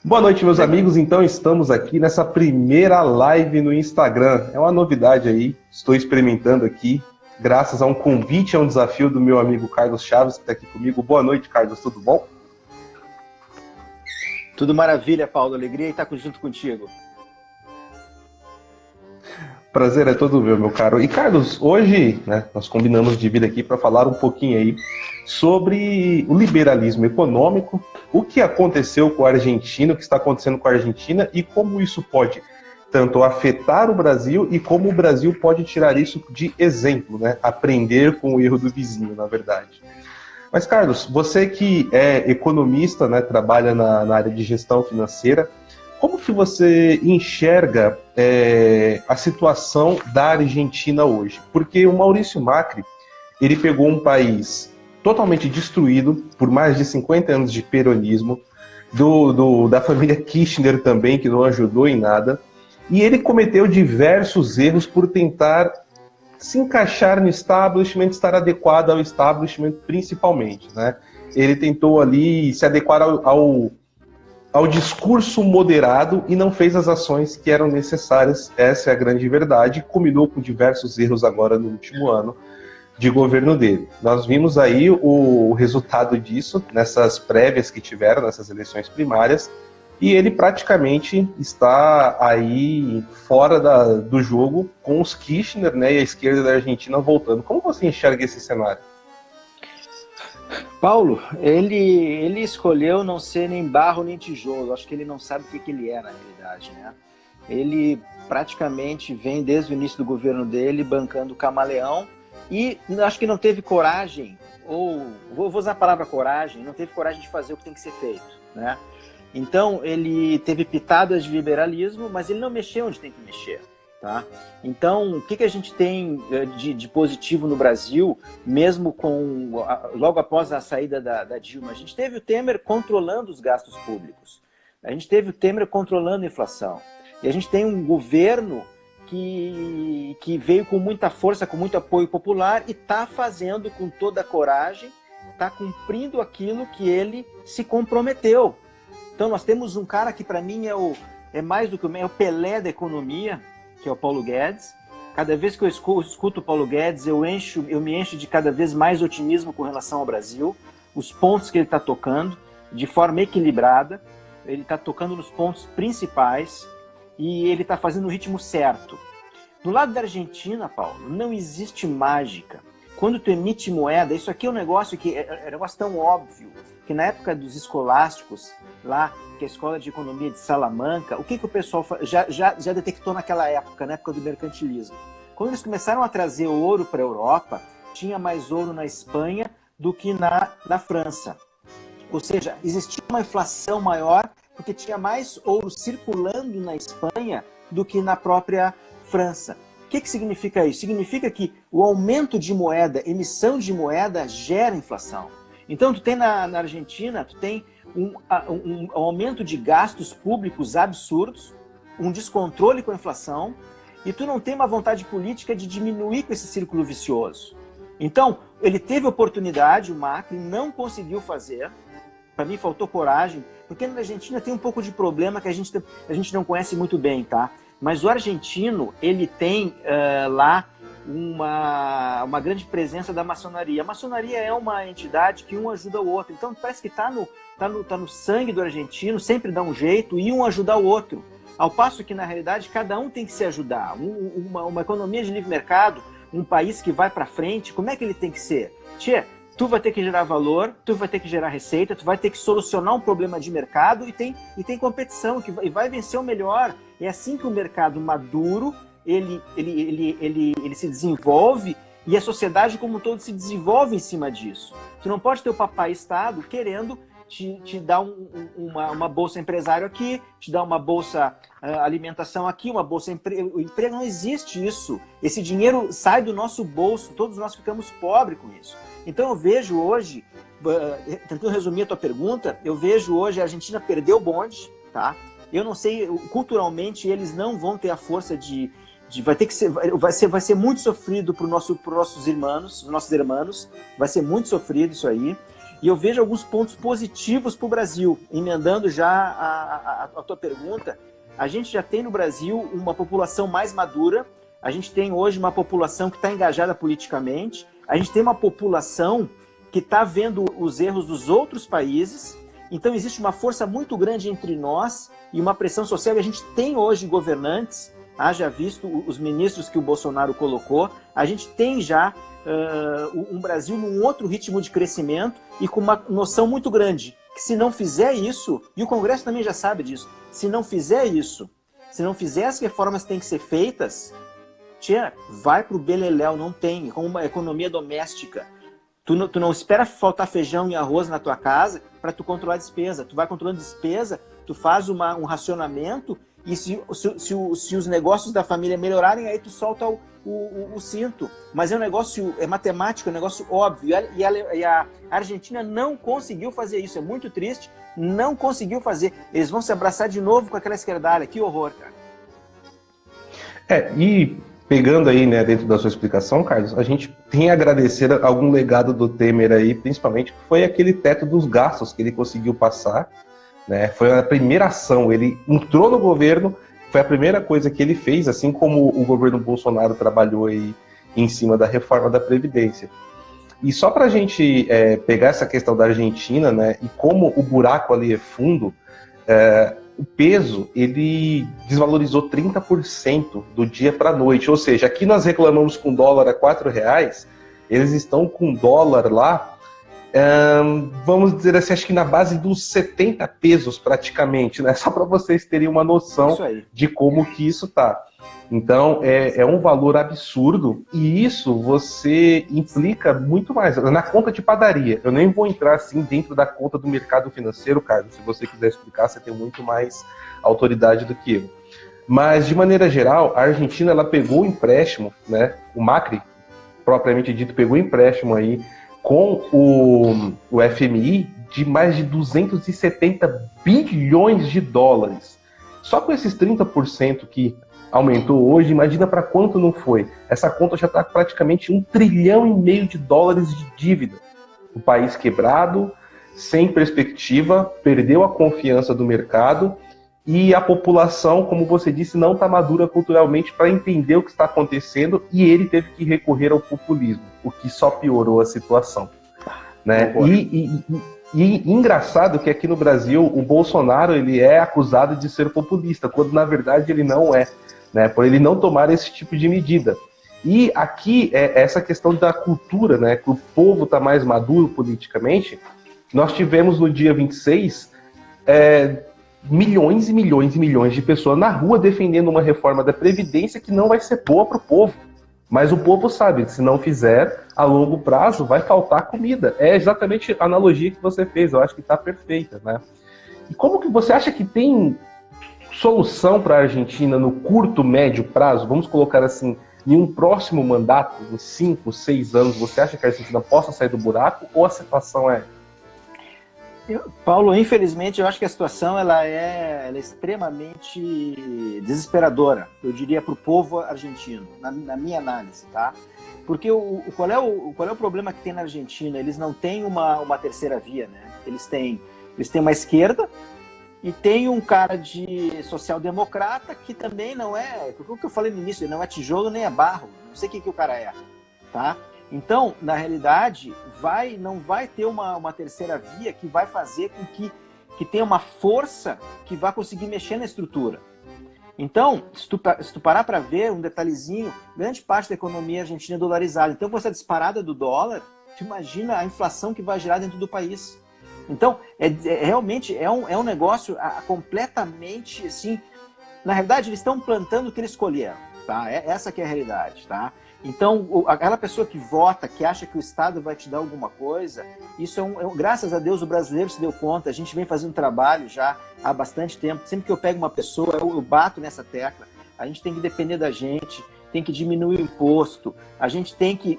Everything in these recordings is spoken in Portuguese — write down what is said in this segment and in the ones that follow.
Boa noite, meus amigos. Então, estamos aqui nessa primeira live no Instagram. É uma novidade aí, estou experimentando aqui, graças a um convite, a um desafio do meu amigo Carlos Chaves, que está aqui comigo. Boa noite, Carlos, tudo bom? Tudo maravilha, Paulo. Alegria em estar junto contigo. Prazer é todo meu caro. E, Carlos, hoje, né, nós combinamos de vir aqui para falar um pouquinho aí sobre o liberalismo econômico, o que aconteceu com a Argentina, o que está acontecendo com a Argentina e como isso pode tanto afetar o Brasil e como o Brasil pode tirar isso de exemplo, né? Aprender com o erro do vizinho, na verdade. Mas, Carlos, você que é economista, né, trabalha na área de gestão financeira, como que você enxerga a situação da Argentina hoje? Porque o Maurício Macri, ele pegou um país totalmente destruído por mais de 50 anos de peronismo, da família Kirchner também, que não ajudou em nada, e ele cometeu diversos erros por tentar se encaixar no establishment, estar adequado ao establishment principalmente, né? Ele tentou ali se adequar ao discurso moderado e não fez as ações que eram necessárias. Essa é a grande verdade. Combinou com diversos erros agora no último ano de governo dele. Nós vimos aí o resultado disso nessas prévias que tiveram, nessas eleições primárias, e ele praticamente está aí fora do jogo com os Kirchner, né, e a esquerda da Argentina voltando. Como você enxerga esse cenário? Paulo, ele escolheu não ser nem barro nem tijolo. Acho que ele não sabe o que ele é na realidade, né? Ele praticamente vem desde o início do governo dele bancando o camaleão e acho que não teve coragem, ou vou usar a palavra coragem, não teve coragem de fazer o que tem que ser feito, né? Então ele teve pitadas de liberalismo, mas ele não mexeu onde tem que mexer. Tá? Então, o que a gente tem de positivo no Brasil, mesmo logo após a saída da Dilma? A gente teve o Temer controlando os gastos públicos, a gente teve o Temer controlando a inflação, e a gente tem um governo que veio com muita força, com muito apoio popular e está fazendo com toda a coragem, está cumprindo aquilo que ele se comprometeu. Então, nós temos um cara que, para mim, é mais do que o Pelé da economia, que é o Paulo Guedes. Cada vez que eu escuto o Paulo Guedes, eu me encho de cada vez mais otimismo com relação ao Brasil, os pontos que ele está tocando, de forma equilibrada, ele está tocando nos pontos principais e ele está fazendo o ritmo certo. Do lado da Argentina, Paulo, não existe mágica. Quando tu emite moeda, isso aqui é um negócio que é um negócio tão óbvio, que na época dos escolásticos, lá, que é a Escola de Economia de Salamanca, o que o pessoal já detectou naquela época, na época do mercantilismo? Quando eles começaram a trazer ouro para a Europa, tinha mais ouro na Espanha do que na França. Ou seja, existia uma inflação maior porque tinha mais ouro circulando na Espanha do que na própria França. O que significa isso? Significa que o aumento de moeda, emissão de moeda, gera inflação. Então, tu tem na Argentina, tu tem um aumento de gastos públicos absurdos, um descontrole com a inflação, e tu não tem uma vontade política de diminuir com esse círculo vicioso. Então, ele teve oportunidade, o Macri não conseguiu fazer, para mim faltou coragem, porque na Argentina tem um pouco de problema que a gente não conhece muito bem, tá? Mas o argentino, ele tem lá uma grande presença da maçonaria. A maçonaria é uma entidade que um ajuda o outro. Então parece que está no sangue do argentino, sempre dá um jeito e um ajudar o outro. Ao passo que, na realidade, cada um tem que se ajudar. Uma economia de livre mercado, um país que vai para frente, como é que ele tem que ser? Tu vai ter que gerar valor, tu vai ter que gerar receita, tu vai ter que solucionar um problema de mercado e tem competição, e vai vencer o melhor. É assim que o mercado maduro, ele se desenvolve e a sociedade como um todo se desenvolve em cima disso. Tu não pode ter o papai-estado querendo te dar uma bolsa empresário aqui, te dar uma bolsa alimentação aqui, uma bolsa emprego. Não existe isso. Esse dinheiro sai do nosso bolso, todos nós ficamos pobres com isso. Então eu vejo hoje, tentando resumir a tua pergunta, eu vejo hoje a Argentina perdeu o bonde, tá? Eu não sei, culturalmente eles não vão ter a força vai ser muito sofrido para os nossos irmãos, vai ser muito sofrido isso aí. E eu vejo alguns pontos positivos para o Brasil. Emendando já a tua pergunta, a gente já tem no Brasil uma população mais madura, a gente tem hoje uma população que está engajada politicamente, a gente tem uma população que está vendo os erros dos outros países, então existe uma força muito grande entre nós e uma pressão social. E a gente tem hoje governantes, haja visto os ministros que o Bolsonaro colocou, a gente tem já um Brasil num outro ritmo de crescimento e com uma noção muito grande, que se não fizer isso, e o Congresso também já sabe disso, se não fizer isso, se não fizer as reformas que têm que ser feitas, vai pro beleléu, não tem, como uma economia doméstica. Tu não espera faltar feijão e arroz na tua casa para tu controlar a despesa. Tu vai controlando a despesa, tu faz um racionamento e se os negócios da família melhorarem, aí tu solta o cinto. Mas é um negócio, é matemático, é um negócio óbvio. E a Argentina não conseguiu fazer isso. É muito triste, não conseguiu fazer. Eles vão se abraçar de novo com aquela esquerdalha. Que horror, cara. E pegando aí, né, dentro da sua explicação, Carlos, a gente tem a agradecer algum legado do Temer aí, principalmente, que foi aquele teto dos gastos que ele conseguiu passar, né? Foi a primeira ação, ele entrou no governo, foi a primeira coisa que ele fez, assim como o governo Bolsonaro trabalhou aí em cima da reforma da Previdência. E só para a gente pegar essa questão da Argentina, né, e como o buraco ali é fundo, o peso, ele desvalorizou 30% do dia para a noite. Ou seja, aqui nós reclamamos com dólar a R$4, eles estão com dólar lá, vamos dizer assim, acho que na base dos 70 pesos praticamente, né? Só para vocês terem uma noção de como que isso tá. Então, é um valor absurdo, e isso você implica muito mais. Na conta de padaria, eu nem vou entrar assim dentro da conta do mercado financeiro, Carlos, se você quiser explicar, você tem muito mais autoridade do que eu. Mas, de maneira geral, a Argentina, ela pegou o empréstimo, né? O Macri, propriamente dito, pegou o empréstimo aí com o FMI de mais de 270 bilhões de dólares. Só com esses 30% que aumentou hoje, imagina para quanto não foi. Essa conta já está praticamente $1,5 trilhão de dólares de dívida. O país quebrado, sem perspectiva, perdeu a confiança do mercado e a população, como você disse, não está madura culturalmente para entender o que está acontecendo, e ele teve que recorrer ao populismo, o que só piorou a situação, né? E engraçado que aqui no Brasil o Bolsonaro, ele é acusado de ser populista, quando na verdade ele não é, né? Por ele não tomar esse tipo de medida. E aqui essa questão da cultura, né? Que o povo está mais maduro politicamente. Nós tivemos no dia 26 milhões e milhões e milhões de pessoas na rua defendendo uma reforma da Previdência que não vai ser boa para o povo. Mas o povo sabe que se não fizer, a longo prazo vai faltar comida. É exatamente a analogia que você fez, eu acho que está perfeita, né? E como que você acha que tem solução para a Argentina no curto, médio prazo? Vamos colocar assim, em um próximo mandato, em 5, 6 anos, você acha que a Argentina possa sair do buraco, ou a situação Paulo, infelizmente, eu acho que a situação ela é extremamente desesperadora, eu diria, para o povo argentino, na minha análise, tá? Porque qual é o problema que tem na Argentina? Eles não têm uma terceira via, né? Eles têm uma esquerda e tem um cara de social-democrata que também não é, o que eu falei no início, ele não é tijolo nem é barro, não sei o que o cara é, tá? Então, na realidade, não vai ter uma terceira via que vai fazer com que tenha uma força que vai conseguir mexer na estrutura. Então, se tu parar para ver um detalhezinho, grande parte da economia argentina é dolarizada. Então, com essa disparada do dólar, tu imagina a inflação que vai gerar dentro do país. Então, realmente é um negócio completamente assim. Na realidade, eles estão plantando o que eles escolheram, tá? Essa que é a realidade, tá? Então, aquela pessoa que vota, que acha que o Estado vai te dar alguma coisa, isso graças a Deus o brasileiro se deu conta, a gente vem fazendo trabalho já há bastante tempo, sempre que eu pego uma pessoa, eu bato nessa tecla, a gente tem que depender da gente, tem que diminuir o imposto, a gente tem que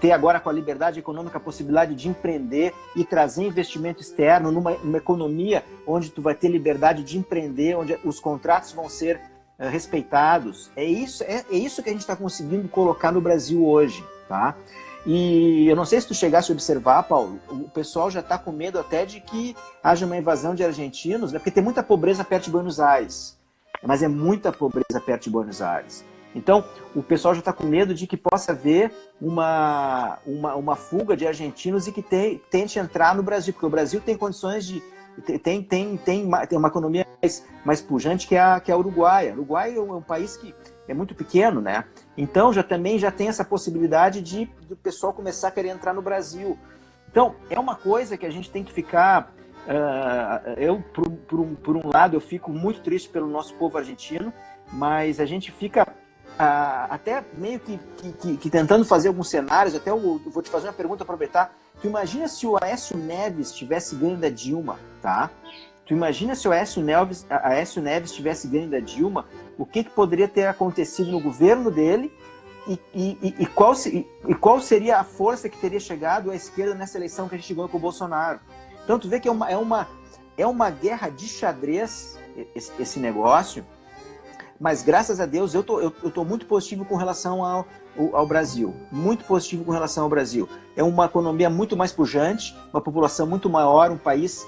ter agora com a liberdade econômica a possibilidade de empreender e trazer investimento externo numa economia onde tu vai ter liberdade de empreender, onde os contratos vão ser respeitados. É isso que a gente está conseguindo colocar no Brasil hoje, tá? E eu não sei se tu chegasse a observar, Paulo, o pessoal já está com medo até de que haja uma invasão de argentinos, né? Porque tem muita pobreza perto de Buenos Aires, mas é muita pobreza perto de Buenos Aires. Então, o pessoal já está com medo de que possa haver uma fuga de argentinos e que tente entrar no Brasil, porque o Brasil tem condições de... Tem uma economia mais pujante que a uruguaia. O Uruguai é um país que é muito pequeno, né? Então, também já tem essa possibilidade do pessoal começar a querer entrar no Brasil. Então, é uma coisa que a gente tem que ficar... por um lado, eu fico muito triste pelo nosso povo argentino, mas a gente fica até meio que tentando fazer alguns cenários. Até eu vou te fazer uma pergunta, aproveitar. Tu imagina se o Aécio Neves tivesse ganho da Dilma, tá? Tu imagina se o Aécio Neves tivesse ganho da Dilma, o que poderia ter acontecido no governo dele e qual seria a força que teria chegado à esquerda nessa eleição que a gente ganhou com o Bolsonaro? Então tu vê que é uma guerra de xadrez esse negócio, mas graças a Deus eu tô muito positivo com relação ao Brasil, muito positivo com relação ao Brasil. É uma economia muito mais pujante, uma população muito maior, um país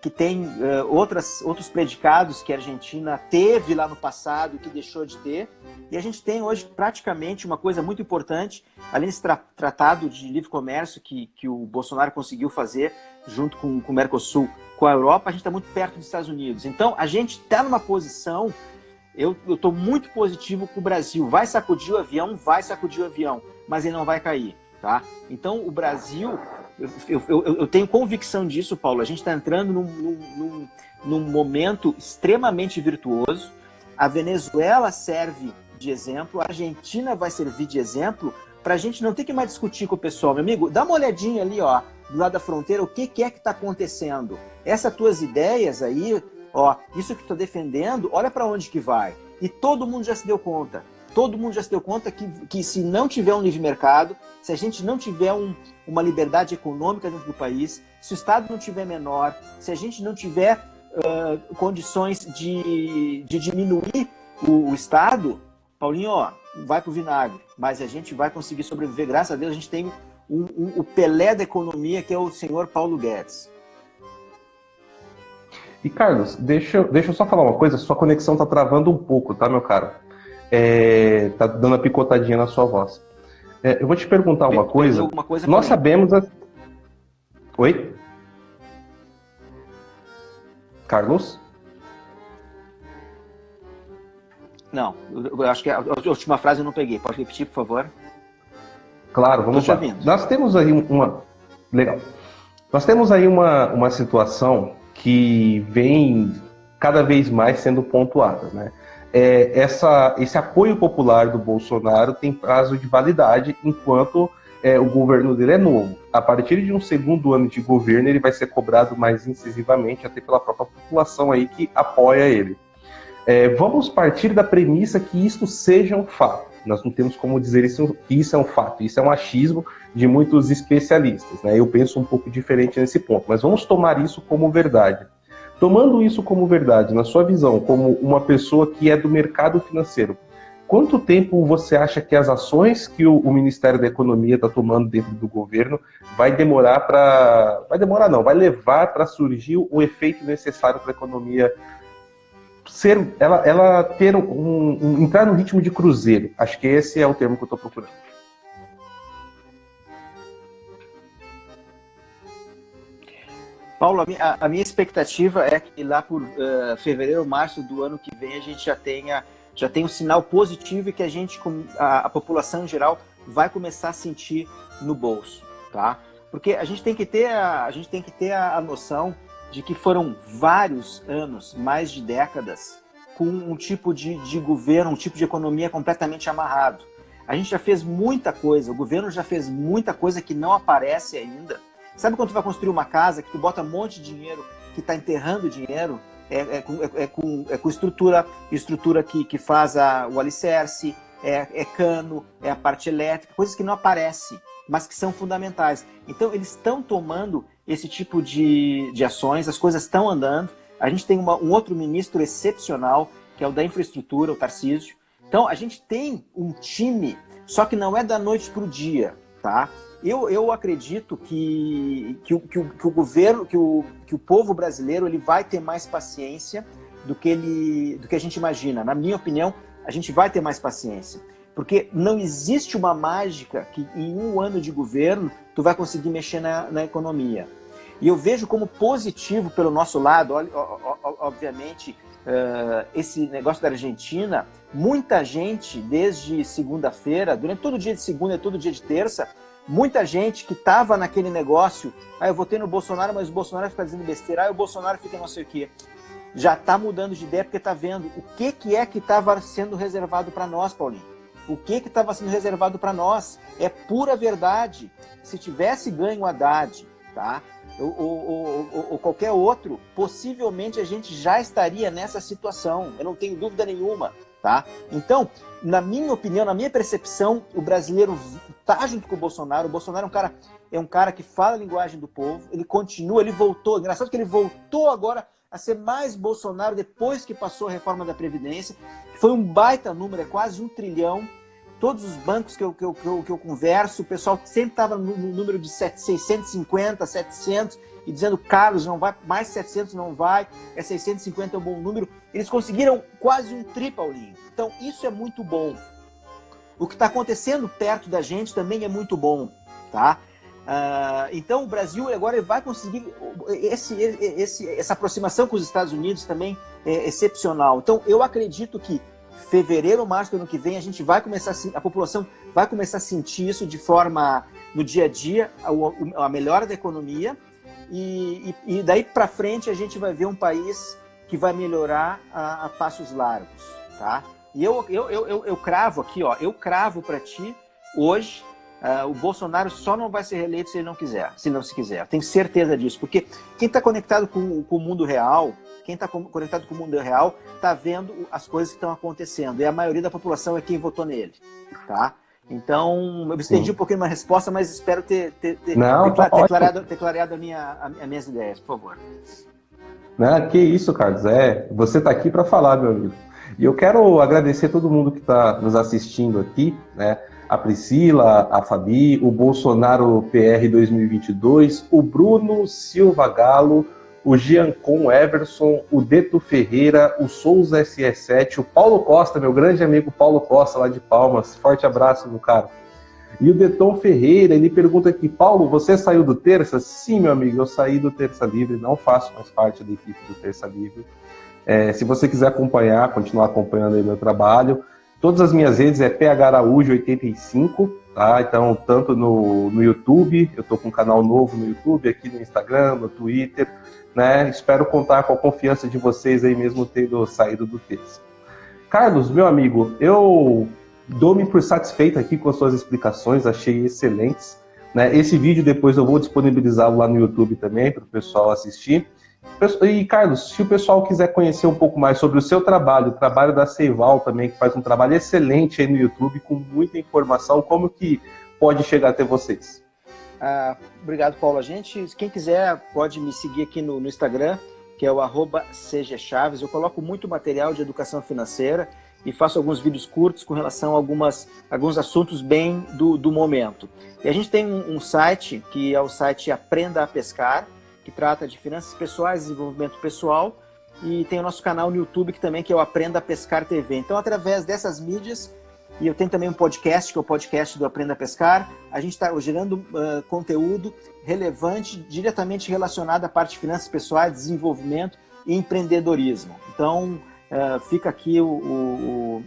que tem outros predicados que a Argentina teve lá no passado e que deixou de ter. E a gente tem hoje praticamente uma coisa muito importante, além desse tratado de livre comércio que o Bolsonaro conseguiu fazer junto com o Mercosul, com a Europa, a gente está muito perto dos Estados Unidos. Então, a gente está numa posição... Eu estou muito positivo com o Brasil. Vai sacudir o avião, mas ele não vai cair, tá? Então, o Brasil... Eu tenho convicção disso, Paulo. A gente está entrando num momento extremamente virtuoso. A Venezuela serve de exemplo, a Argentina vai servir de exemplo para a gente não ter que mais discutir com o pessoal. Meu amigo, dá uma olhadinha ali, ó, do lado da fronteira, o que é que está acontecendo. Essas tuas ideias aí, ó, isso que tu está defendendo, olha para onde que vai. E todo mundo já se deu conta. Todo mundo já se deu conta que se não tiver um livre mercado, se a gente não tiver uma liberdade econômica dentro do país, se o Estado não tiver menor, se a gente não tiver condições de diminuir o Estado, Paulinho, ó, vai pro vinagre. Mas a gente vai conseguir sobreviver. Graças a Deus, a gente tem o Pelé da economia, que é o senhor Paulo Guedes. E, Carlos, deixa eu só falar uma coisa. Sua conexão tá travando um pouco, tá, meu caro? Tá dando a picotadinha na sua voz. Eu vou te perguntar uma coisa. Nós sabemos... Oi? Carlos? Não, eu acho que a última frase eu não peguei. Pode repetir, por favor? Claro, vamos lá. Nós temos aí Legal. Nós temos aí uma situação que vem cada vez mais sendo pontuada, né? Esse apoio popular do Bolsonaro tem prazo de validade enquanto o governo dele é novo. A partir de um segundo ano de governo, ele vai ser cobrado mais incisivamente, até pela própria população aí que apoia ele. Vamos partir da premissa que isso seja um fato. Nós não temos como dizer que isso é um fato. Isso é um achismo de muitos especialistas, né? Eu penso um pouco diferente nesse ponto, mas vamos tomar isso como verdade. Tomando isso como verdade, na sua visão, como uma pessoa que é do mercado financeiro, quanto tempo você acha que as ações que o Ministério da Economia está tomando dentro do governo vai levar para surgir o efeito necessário para a economia ela ter entrar no ritmo de cruzeiro? Acho que esse é o termo que eu estou procurando. Paulo, a minha expectativa é que lá por fevereiro, março do ano que vem a gente já tenha um sinal positivo e que a população em geral vai começar a sentir no bolso, tá? Porque a gente tem que ter a noção de que foram vários anos, mais de décadas, com um tipo de governo, um tipo de economia completamente amarrado. A gente já fez muita coisa, o governo já fez muita coisa que não aparece ainda. Sabe quando tu vai construir uma casa, que tu bota um monte de dinheiro, que está enterrando dinheiro? Com estrutura que faz o alicerce, cano, a parte elétrica, coisas que não aparecem, mas que são fundamentais. Então, eles estão tomando esse tipo de ações, as coisas estão andando. A gente tem um outro ministro excepcional, que é o da infraestrutura, o Tarcísio. Então, a gente tem um time, só que não é da noite para o dia. tá? Eu acredito que o governo, que o povo brasileiro ele vai ter mais paciência do que a gente imagina. Na minha opinião, a gente vai ter mais paciência. Porque não existe uma mágica que em um ano de governo tu vai conseguir mexer na economia. E eu vejo como positivo pelo nosso lado, obviamente, esse negócio da Argentina, muita gente desde segunda-feira, durante todo dia de segunda e todo dia de terça, muita gente que estava naquele negócio, eu votei no Bolsonaro, mas o Bolsonaro fica dizendo besteira, o Bolsonaro fica não sei o quê. Já está mudando de ideia porque está vendo o que é que estava sendo reservado para nós, Paulinho. O que estava sendo reservado para nós é pura verdade. Se tivesse ganho o Haddad, tá? Ou qualquer outro, possivelmente a gente já estaria nessa situação. Eu não tenho dúvida nenhuma, tá? Então, na minha opinião, na minha percepção, o brasileiro está junto com o Bolsonaro. O Bolsonaro é um cara que fala a linguagem do povo. Ele continua, ele voltou. Engraçado que ele voltou agora a ser mais Bolsonaro depois que passou a reforma da Previdência. Foi um baita número, é quase 1 trilhão. Todos os bancos que eu converso, o pessoal sempre estava no número de 650, 700, e dizendo, Carlos, não vai, mais 700 não vai, 650 é um bom número. Eles conseguiram quase 1 tri, Paulinho. Então, isso é muito bom. O que está acontecendo perto da gente também é muito bom, tá? Então, o Brasil agora vai conseguir essa aproximação com os Estados Unidos também é excepcional. Então, eu acredito que fevereiro ou março do ano que vem a população vai começar a sentir isso de forma no dia a dia, a melhora da economia, e daí para frente a gente vai ver um país que vai melhorar a passos largos, tá? E eu cravo aqui, ó, eu cravo para ti hoje. O Bolsonaro só não vai ser reeleito se ele não quiser, se não se quiser. Eu tenho certeza disso, porque quem está conectado com o mundo real, está vendo as coisas que estão acontecendo. E a maioria da população é quem votou nele, tá? Então, eu estendi um pouquinho uma resposta, mas espero ter clareado as minhas ideias, por favor. Não, que isso, Carlos. Você está aqui para falar, meu amigo. E eu quero agradecer todo mundo que está nos assistindo aqui, né? A Priscila, a Fabi, o Bolsonaro PR 2022, o Bruno Silva Galo, o Giancon Everson, o Deto Ferreira, o Souza SE7, o Paulo Costa, meu grande amigo Paulo Costa, lá de Palmas. Forte abraço, meu cara. E o Deton Ferreira, ele pergunta aqui, Paulo, você saiu do Terça? Sim, meu amigo, eu saí do Terça Livre, não faço mais parte da equipe do Terça Livre. Se você quiser acompanhar, continuar acompanhando aí meu trabalho, todas as minhas redes é pharaújo85, tá? Então, tanto no YouTube, eu tô com um canal novo no YouTube, aqui no Instagram, no Twitter, né? Espero contar com a confiança de vocês aí mesmo tendo saído do Terça. Carlos, meu amigo, eu dou-me por satisfeito aqui com as suas explicações, achei excelentes, né? Esse vídeo depois eu vou disponibilizá-lo lá no YouTube também para o pessoal assistir. E, Carlos, se o pessoal quiser conhecer um pouco mais sobre o seu trabalho, o trabalho da Seival também, que faz um trabalho excelente aí no YouTube, com muita informação, como que pode chegar até vocês? Obrigado, Paulo. Quem quiser, pode me seguir aqui no Instagram, que é o @cgchaves. Eu coloco muito material de educação financeira e faço alguns vídeos curtos com relação a alguns assuntos bem do momento. E a gente tem um site, que é o site Aprenda a Pescar, que trata de finanças pessoais, desenvolvimento pessoal, e tem o nosso canal no YouTube, que é o Aprenda a Pescar TV. Então, através dessas mídias, e eu tenho também um podcast, que é o podcast do Aprenda a Pescar, a gente está gerando conteúdo relevante, diretamente relacionado à parte de finanças pessoais, desenvolvimento e empreendedorismo. Então, fica aqui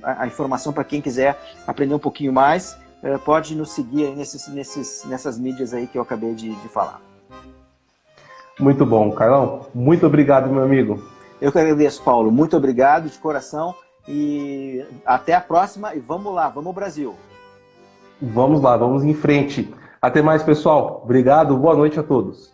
a informação para quem quiser aprender um pouquinho mais, pode nos seguir aí nessas mídias aí que eu acabei de falar. Muito bom, Carlão. Muito obrigado, meu amigo. Eu que agradeço, Paulo. Muito obrigado de coração e até a próxima. E vamos lá, vamos ao Brasil. Vamos lá, vamos em frente. Até mais, pessoal. Obrigado, boa noite a todos.